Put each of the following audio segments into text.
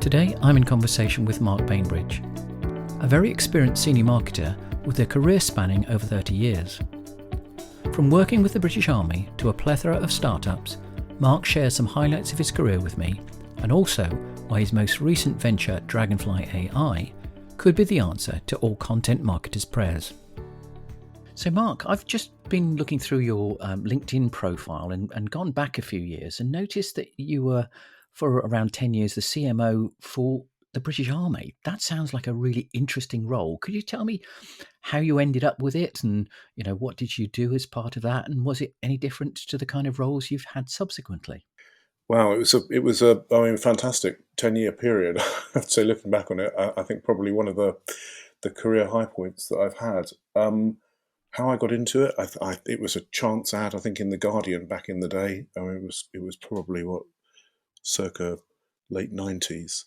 Today, I'm in conversation with Mark Bainbridge, a very experienced senior marketer with a career spanning over 30 years. From working with the British Army to a plethora of startups, Mark shares some highlights of his career with me, and also why his most recent venture, Dragonfly AI, could be the answer to all content marketers' prayers. So Mark, I've just been looking through your LinkedIn profile and gone back a few years and noticed that you were, for around 10 years, the CMO for the British Army. That sounds like a really interesting role. Could you tell me how you ended up with it and, what did you do as part of that? And was it any different to the kind of roles you've had subsequently? Wow, it was a fantastic 10-year period. I have to say, looking back on it, I think probably one of the career high points that I've had. How I got into it, it was a chance ad, I think, in the Guardian back in the day. It was probably circa late 90s.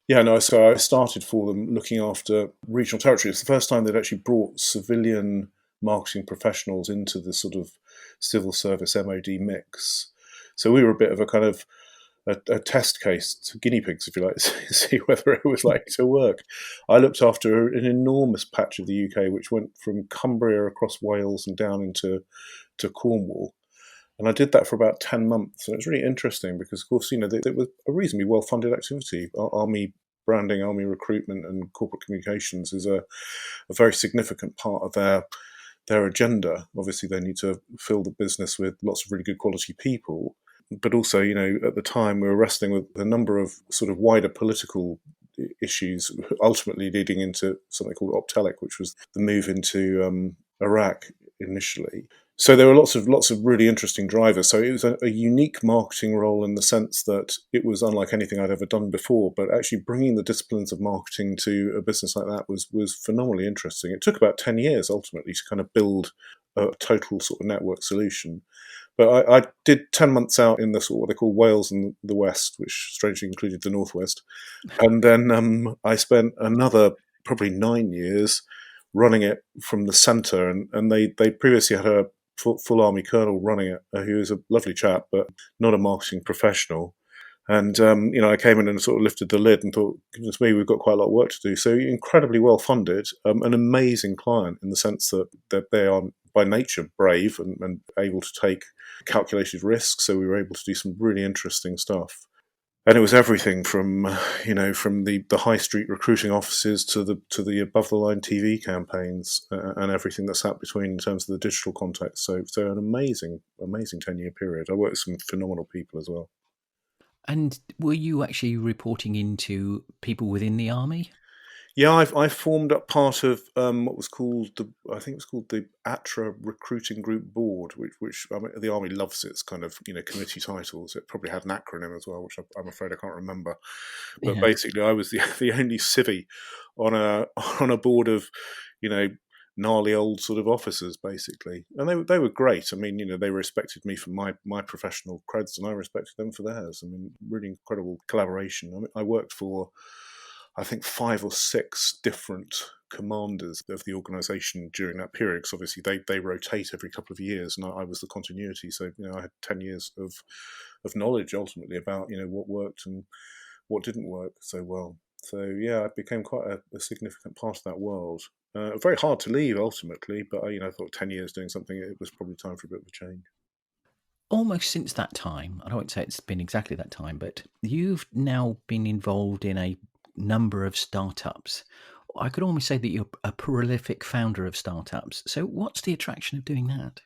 Yeah, no. So I started for them looking after regional territory. It's the first time they'd actually brought civilian marketing professionals into the sort of civil service MOD mix. So we were a bit of a kind of a test case, to guinea pigs, if you like, to see whether it was likely to work. I looked after an enormous patch of the UK, which went from Cumbria across Wales and down into Cornwall. And I did that for about 10 months. And it was really interesting because, of course, it was a reasonably well-funded activity. Army branding, army recruitment and corporate communications is a very significant part of their agenda. Obviously, they need to fill the business with lots of really good quality people. But also, at the time, we were wrestling with a number of sort of wider political issues, ultimately leading into something called Optelic, which was the move into Iraq initially. So there were lots of really interesting drivers. So it was a unique marketing role in the sense that it was unlike anything I'd ever done before. But actually bringing the disciplines of marketing to a business like that was phenomenally interesting. It took about 10 years ultimately to kind of build a total sort of network solution. But I did 10 months out in the sort of what they call Wales and the West, which strangely included the Northwest. And then I spent another probably 9 years running it from the centre. And they previously had a full army colonel running it, who was a lovely chap, but not a marketing professional. And, I came in and sort of lifted the lid and thought, goodness me, we've got quite a lot of work to do. So incredibly well funded, an amazing client in the sense that they are by nature brave and able to take calculated risks. So we were able to do some really interesting stuff. And it was everything from the high street recruiting offices to the above the line TV campaigns and everything that sat between in terms of the digital context. So an amazing 10-year period. I worked with some phenomenal people as well. And were you actually reporting into people within the army? Yeah, I formed up part of what was called the ATRA Recruiting Group Board, which the Army loves its kind of committee titles. It probably had an acronym as well, which I'm afraid I can't remember. But Yeah. basically, I was the only civvy on a board of gnarly old sort of officers, basically, and they were great. I mean, they respected me for my professional creds, and I respected them for theirs. I mean, really incredible collaboration. I mean, I worked for, I think, 5 or 6 different commanders of the organisation during that period, because obviously they rotate every couple of years, and I was the continuity. So I had 10 years of knowledge ultimately about what worked and what didn't work so well. So yeah, I became quite a significant part of that world. Very hard to leave ultimately, but I thought 10 years doing something, it was probably time for a bit of a change. Almost since that time, I won't say it's been exactly that time, but you've now been involved in a number of startups. I could almost say that you're a prolific founder of startups. So what's the attraction of doing that?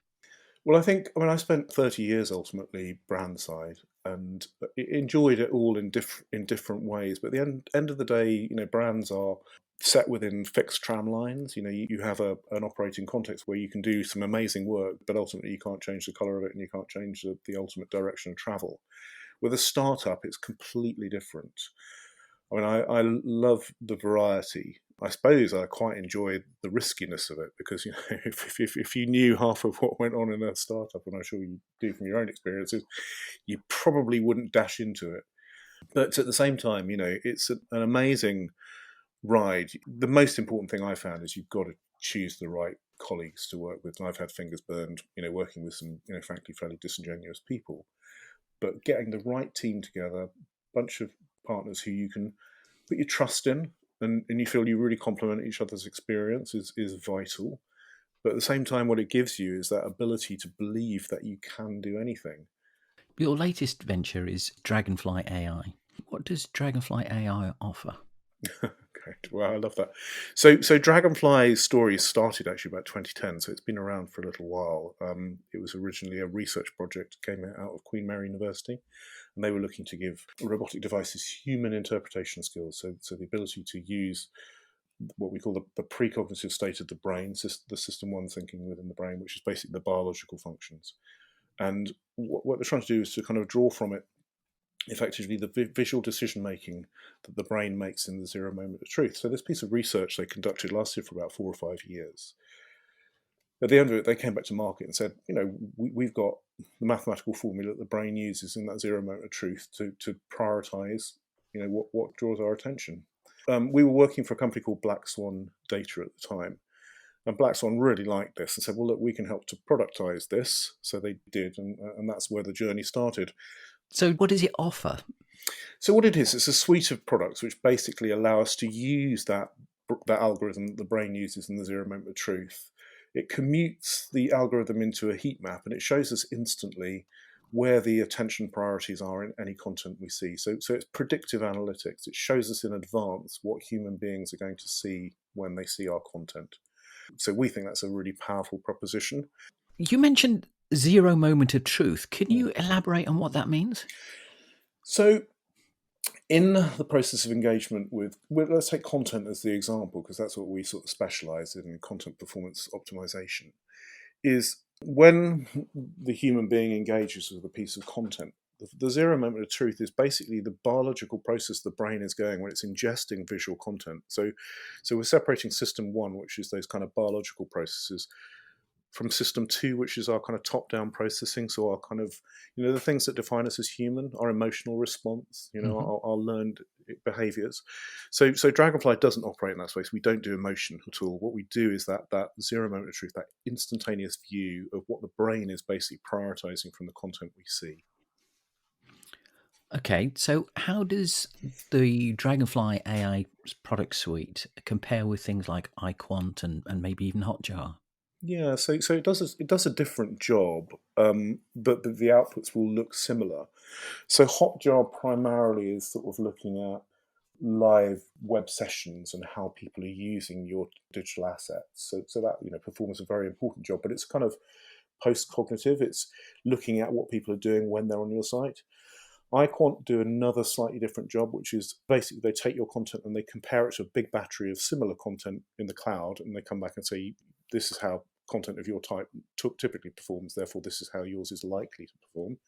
Well, I spent 30 years ultimately brand side and enjoyed it all in different ways. But at the end of the day, brands are set within fixed tram lines. You have an operating context where you can do some amazing work, but ultimately you can't change the color of it and you can't change the ultimate direction of travel. With a startup, it's completely different. I mean, I love the variety. I suppose I quite enjoy the riskiness of it because if you knew half of what went on in a startup, and I'm sure you do from your own experiences, you probably wouldn't dash into it. But at the same time, it's an amazing ride. The most important thing I found is you've got to choose the right colleagues to work with. And I've had fingers burned, working with some, frankly, fairly disingenuous people. But getting the right team together, bunch of partners who you can put your trust in, and you feel you really complement each other's experience is vital. But at the same time, what it gives you is that ability to believe that you can do anything. Your latest venture is Dragonfly AI. What does Dragonfly AI offer? Great. Wow, I love that. So Dragonfly's story started actually about 2010, so it's been around for a little while. It was originally a research project, came out of Queen Mary University, and they were looking to give robotic devices human interpretation skills, so the ability to use what we call the precognitive state of the brain, the system one thinking within the brain, which is basically the biological functions. And what they're trying to do is to kind of draw from it effectively the visual decision making that the brain makes in the zero moment of truth. So this piece of research they conducted lasted for about 4 or 5 years. At the end of it, they came back to market and said, we've got the mathematical formula that the brain uses in that zero moment of truth to prioritize, what draws our attention. We were working for a company called Black Swan Data at the time. And Black Swan really liked this and said, well, look, we can help to productize this. So they did, and that's where the journey started. So what does it offer? So what it is, it's a suite of products which basically allow us to use that algorithm that the brain uses in the zero moment of truth. It commutes the algorithm into a heat map, and it shows us instantly where the attention priorities are in any content we see. So it's predictive analytics. It shows us in advance what human beings are going to see when they see our content. So we think that's a really powerful proposition. You mentioned zero moment of truth. Can you elaborate on what that means? So in the process of engagement with let's take content as the example, because that's what we sort of specialize in content performance optimization, is when the human being engages with a piece of content, the zero moment of truth is basically the biological process the brain is going when it's ingesting visual content. So we're separating system one, which is those kind of biological processes, from system two, which is our kind of top-down processing. So our kind of, the things that define us as human, our emotional response, our learned behaviors. So Dragonfly doesn't operate in that space. We don't do emotion at all. What we do is that zero moment of truth, that instantaneous view of what the brain is basically prioritizing from the content we see. Okay, so how does the Dragonfly AI product suite compare with things like iQuant and maybe even Hotjar? Yeah, so it does a different job, but the outputs will look similar. So Hotjar primarily is sort of looking at live web sessions and how people are using your digital assets. So that performs a very important job, but it's kind of post-cognitive. It's looking at what people are doing when they're on your site. iQuant do another slightly different job, which is basically they take your content and they compare it to a big battery of similar content in the cloud, and they come back and say, this is how content of your type typically performs, therefore this is how yours is likely to perform.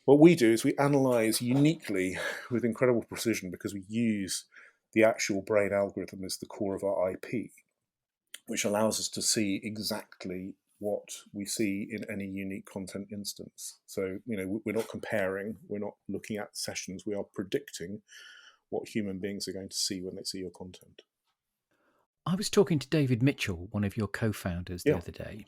What we do is we analyze uniquely with incredible precision, because we use the actual brain algorithm as the core of our IP, which allows us to see exactly what we see in any unique content instance. So, we're not comparing, we're not looking at sessions, we are predicting what human beings are going to see when they see your content. I was talking to David Mitchell, one of your co-founders, the Yeah. other day,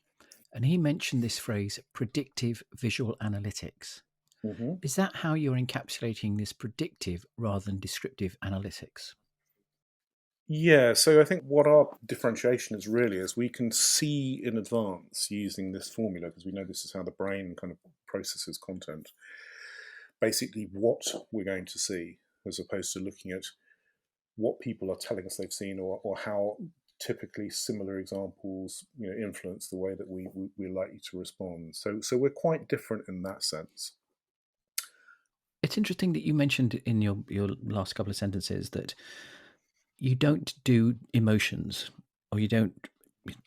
and he mentioned this phrase, predictive visual analytics. Mm-hmm. Is that how you're encapsulating this predictive rather than descriptive analytics? Yeah, so I think what our differentiation is really is we can see in advance using this formula, because we know this is how the brain kind of processes content, basically what we're going to see, as opposed to looking at what people are telling us they've seen, or how typically similar examples influence the way that we're likely to respond. So we're quite different in that sense. It's interesting that you mentioned in your last couple of sentences that you don't do emotions, or you don't,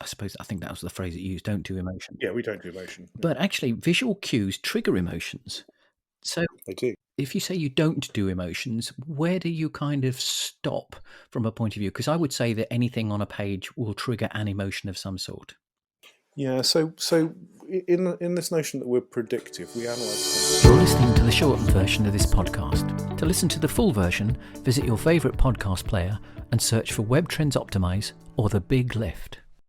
I think that was the phrase that you used, don't do emotion. Yeah, we don't do emotion. But actually, visual cues trigger emotions. So They do. if you say you don't do emotions, where do you kind of stop from a point of view? Because I would say that anything on a page will trigger an emotion of some sort. Yeah, so in this notion that we're predictive, we analyze. You're listening to the shortened version of this podcast. To listen to the full version, visit your favourite podcast player and search for Webtrends Optimize or The Big Lift.